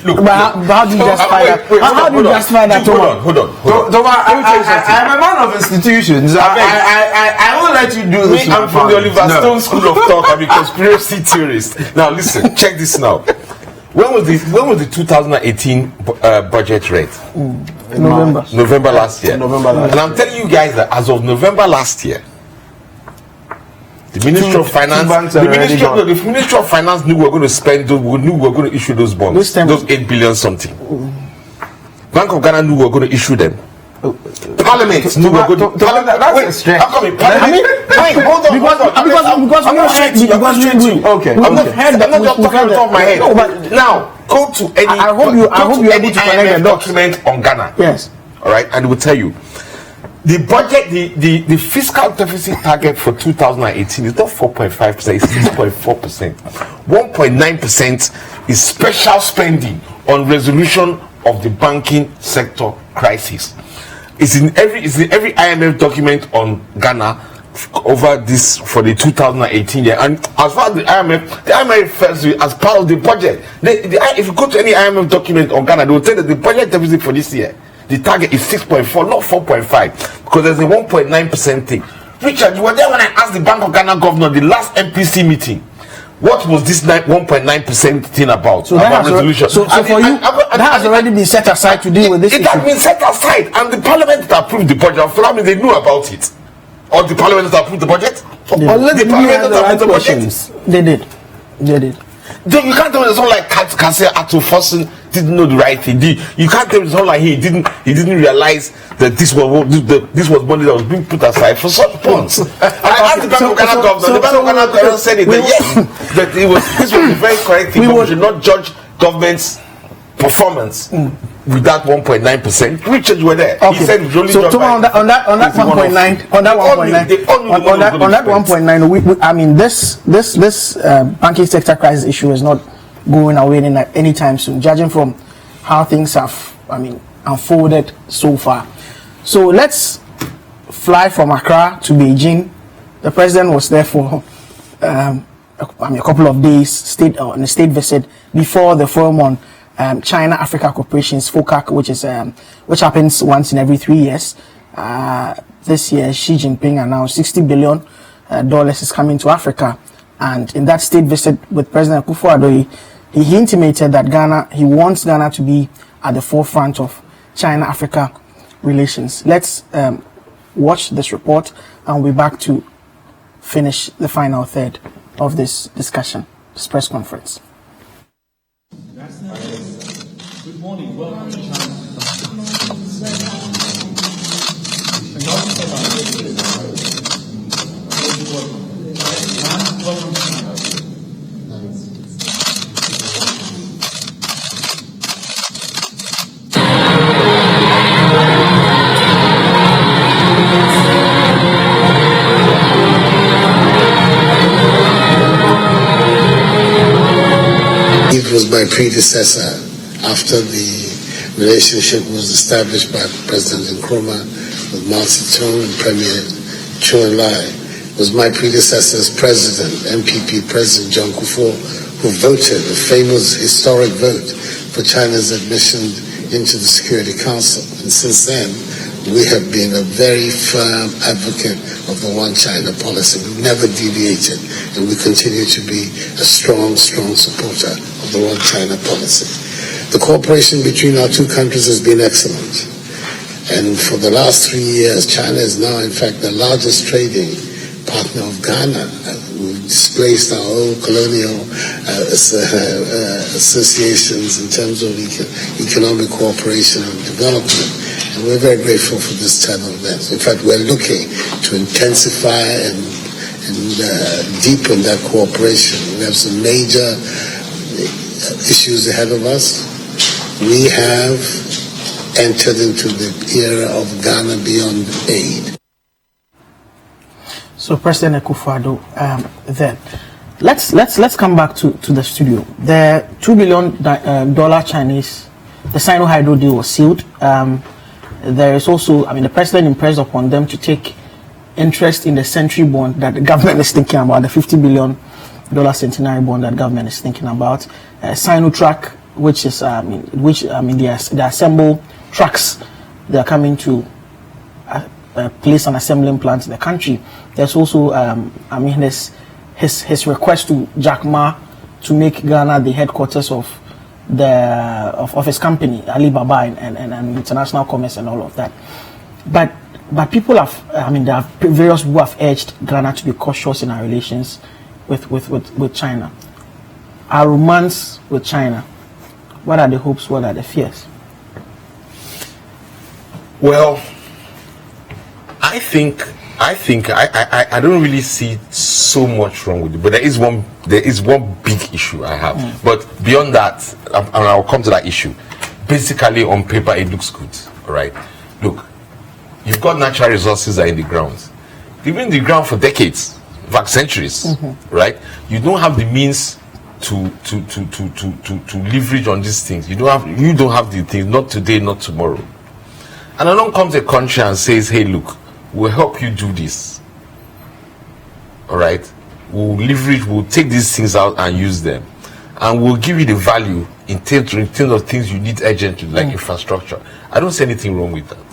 Speaker 2: Look.
Speaker 1: But how do you justify that? How do you justify that, Toma?
Speaker 2: Hold on.
Speaker 4: Toma, I'm a man of institutions. I won't let you do this.
Speaker 2: I'm from the Oliver Stone School of Thought. I'm a conspiracy theorist. Now, listen. Check this now. When was the 2018 budget read? November last year. And I'm telling you guys that as of November last year, the Ministry of Finance, the Ministry of Finance knew we were going to spend, knew we were going to issue those bonds, those 8 billion something. Bank of Ghana knew we were going to issue them. Parliament knew we were going to. That's a stretch. I'm not talking on top of my head. No, but now go to any.
Speaker 1: I hope you're able to connect the
Speaker 2: document on Ghana.
Speaker 1: Yes.
Speaker 2: All right, and it will tell you. The budget, the fiscal deficit target for 2018 is not 4.5%, it's 6.4%. 1.9% is special spending on resolution of the banking sector crisis. It's in every IMF document on Ghana over this for the 2018 year. And as far as the IMF refers to it as part of the budget. If you go to any IMF document on Ghana, they will tell that the budget deficit for this year, the target is 6.4, not 4.5, because there's a 1.9% thing. Richard, you were there when I asked the Bank of Ghana governor the last MPC meeting. what was this 1.9% thing about?
Speaker 1: So
Speaker 2: about resolution.
Speaker 1: So for you, that has already been set aside to deal with this issue.
Speaker 2: It has been set aside, and the parliament that approved the budget, for I mean, they knew about it. Or the parliament that approved the budget?
Speaker 1: Unless the parliament that approved the budget? They did.
Speaker 2: You can't tell me someone like Kase Atofosin didn't know the right thing. You can't tell me someone like he didn't realize that this was money that was being put aside for such funds. I asked the Bank of Ghana governor. The Bank of Ghana governor said it. Yes, that this was the very correct thing. We should not judge government's performance with that 1.9%. Which were there.
Speaker 1: Okay.
Speaker 2: He said it only
Speaker 1: so on that 1.9, I mean this banking sector crisis issue is not going away anytime soon, judging from how things have unfolded so far. So let's fly from Accra to Beijing. The president was there for a couple of days, on a state visit before the forum on China-Africa Cooperation's FOCAC, which happens once in every 3 years. This year, Xi Jinping announced $60 billion is coming to Africa. And in that state visit with President Akufo-Addo, he intimated that he wants Ghana to be at the forefront of China-Africa relations. Let's watch this report, and we'll be back to finish the final third of this discussion, this press conference.
Speaker 13: Good morning. Welcome to China.
Speaker 5: It was my predecessor, after the relationship was established by President Nkrumah with Mao Zedong and Premier Chou En-lai. It was my predecessor's president, MPP President John Kufuor, who voted a famous historic vote for China's admission into the Security Council. And since then, we have been a very firm advocate of the One China policy. We've never deviated, and we continue to be a strong supporter of the One China policy. The cooperation between our two countries has been excellent. And for the last 3 years, China is now, in fact, the largest trading partner of Ghana. We've displaced our old colonial associations in terms of economic cooperation and development. And we're very grateful for this type of events. In fact, we're looking to intensify and deepen that cooperation. We have some major issues ahead of us. We have entered into the era of Ghana Beyond Aid.
Speaker 1: So President Akufo-Addo, then let's come back to the studio. The $2 billion Chinese, the Sino-Hydro deal was sealed. There is also, the president impressed upon them to take interest in the century bond that the government is thinking about, the $50 billion centenary bond that government is thinking about. Sinotrack, which is, they assemble trucks. They are coming to place an assembling plant in the country. There's also, his request to Jack Ma to make Ghana the headquarters of his company, Alibaba, and international commerce and all of that. But people have, there are various who have urged Ghana to be cautious in our relations with China. Our romance with China, what are the hopes, what are the fears?
Speaker 2: Well, I think I don't really see so much wrong with it, but there is one big issue I have. But beyond that, and I'll come to that issue. Basically, on paper, it looks good. All right, look, you've got natural resources that are in the ground. They've been in the ground for decades, in fact centuries. Right? You don't have the means to leverage on these things. You don't have the things. Not today, not tomorrow. And along comes a country and says, "Hey, look, we'll help you do this. All right, we'll leverage, we'll take these things out and use them, and we'll give you the value in terms of things you need urgently, like infrastructure." I don't see anything wrong with that.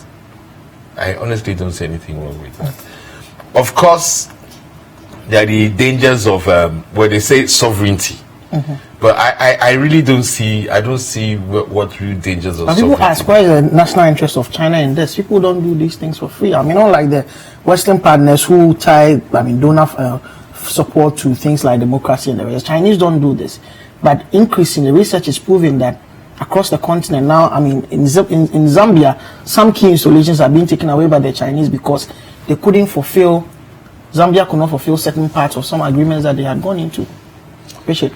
Speaker 2: I honestly don't see anything wrong with that. Of course, there are the dangers of where they say sovereignty. But I really don't see what real dangers of
Speaker 1: but people ask, why is the national interest of China in this? People don't do these things for free. I mean, unlike the Western partners who tie, donor support to things like democracy and the rest. Chinese don't do this. But increasingly, research is proving that across the continent now, I mean, in Zambia, some key installations are being taken away by the Chinese because they couldn't fulfill, Zambia could not fulfill certain parts of some agreements that they had gone into. Appreciate.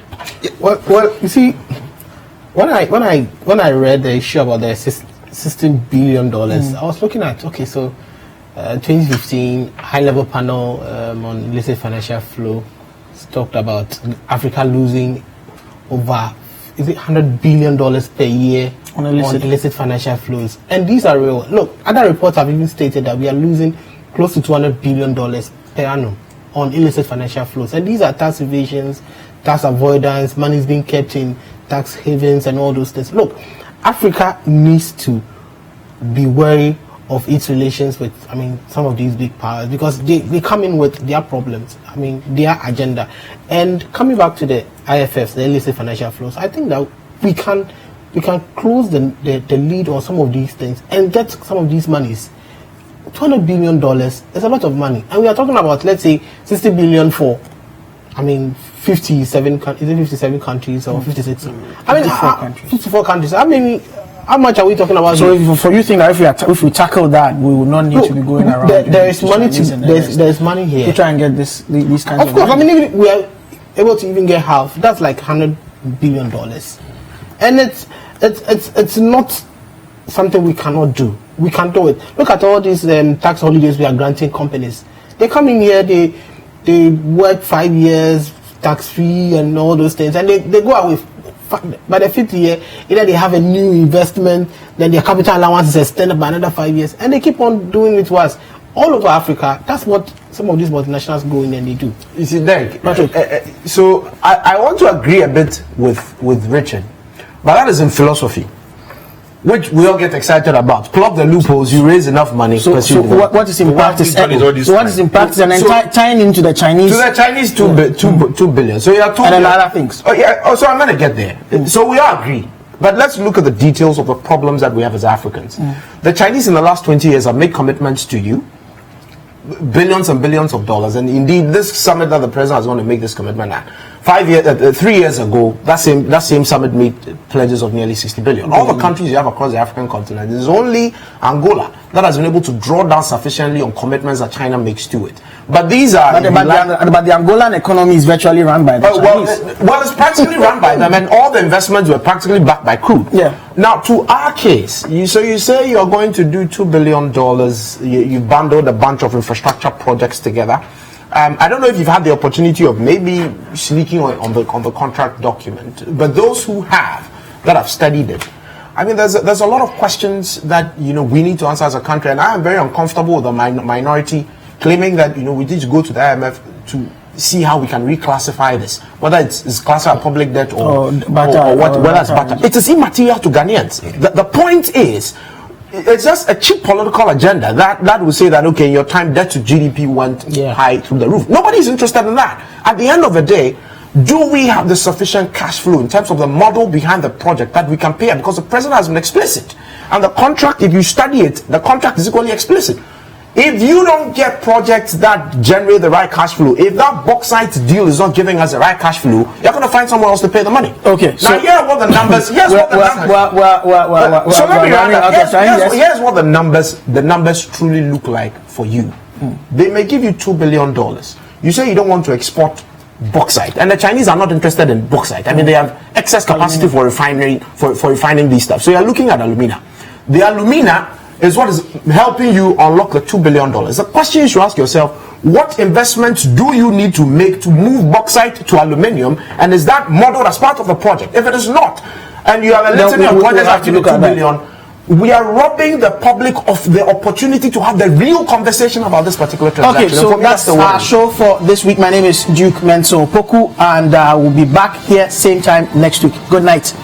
Speaker 3: Well, you see, when I read the issue about the $16 billion, I was looking at, okay, so 2015 high-level panel on illicit financial flow talked about Africa losing over, is it $100 billion per year on illicit financial flows, and these are real. Look, other reports have even stated that we are losing close to $200 billion per annum on illicit financial flows, and these are tax evasions, tax avoidance, money is being kept in tax havens and all those things. Look, Africa needs to be wary of its relations with, I mean, some of these big powers, because they come in with their problems, I mean, their agenda. And coming back to the IFFs, the illicit financial flows, I think that we can close the lead on some of these things and get some of these monies. $200 billion is a lot of money, and we are talking about, let's say, 60 billion for, I mean, 57 countries or 56? I mean, 54 countries. I mean, how much are we talking about?
Speaker 1: So, if you think that if we tackle that, we will not need to be going around.
Speaker 3: There is money there's money here.
Speaker 1: To try and get these kinds
Speaker 3: of course, money. I mean, if we are able to even get half, that's like $100 billion, and it's not something we cannot do. We can do it. Look at all these tax holidays we are granting companies. They come in here, they work 5 years tax free and all those things, and they go away. By the 5th year, either they have a new investment, then their capital allowance is extended by another 5 years, and they keep on doing it to us all over Africa. That's what some of these multinationals go in and they do.
Speaker 4: You see, Derek, so I want to agree a bit with Richard, but that is in philosophy, which we all get excited about. Plug the loopholes, you raise enough money.
Speaker 1: So what is in practice? So what is in practice, and then tying into the Chinese?
Speaker 4: To the Chinese, 2 billion. So you are talking.
Speaker 1: And then other things.
Speaker 4: Oh yeah. Oh, so I'm going to get there. So we all agree. But let's look at the details of the problems that we have as Africans. The Chinese in the last 20 years have made commitments to you, billions and billions of dollars, and indeed this summit that the president is going to make this commitment at 3 years ago, that same summit made pledges of nearly 60 billion. All the countries you have across the African continent, it is only Angola that has been able to draw down sufficiently on commitments that China makes to it. But these are
Speaker 1: but the Angolan economy is virtually run by the Chinese.
Speaker 4: Well, it's practically run by them, and all the investments were practically backed by crude.
Speaker 1: Yeah.
Speaker 4: Now, to our case, you say you are going to do $2 billion. You bundled a bunch of infrastructure projects together. I don't know if you've had the opportunity of maybe sneaking on the contract document, but those who have, that have studied it, I mean, there's a lot of questions that we need to answer as a country, and I am very uncomfortable with the minority claiming that we need to go to the IMF to see how we can reclassify this, whether it's classified public debt or whether it's barter. It is immaterial to Ghanaians. The point is, it's just a cheap political agenda that will say that, okay, in your time debt to GDP went high through the roof. Nobody's interested in that. At the end of the day, do we have the sufficient cash flow in terms of the model behind the project that we can pay? Because the president has been explicit, and the contract, if you study it, the contract is equally explicit. If you don't get projects that generate the right cash flow, if that bauxite deal is not giving us the right cash flow, you're going to find someone else to pay the money.
Speaker 1: Okay.
Speaker 4: Now, here are what the numbers. Here's what the numbers truly look like for you. They may give you $2 billion. You say you don't want to export bauxite, and the Chinese are not interested in bauxite. I mean, they have excess capacity for refining these stuff. So you're looking at alumina. The alumina is what is helping you unlock the $2 billion. The question you should ask yourself, what investments do you need to make to move bauxite to aluminium, and is that modeled as part of the project? If it is not, and you have a little bit of projects after the $2 billion, we are robbing the public of the opportunity to have the real conversation about this particular transaction.
Speaker 1: Okay, so that's our show for this week. My name is Duke Mensah Opoku, and we'll be back here same time next week. Good night.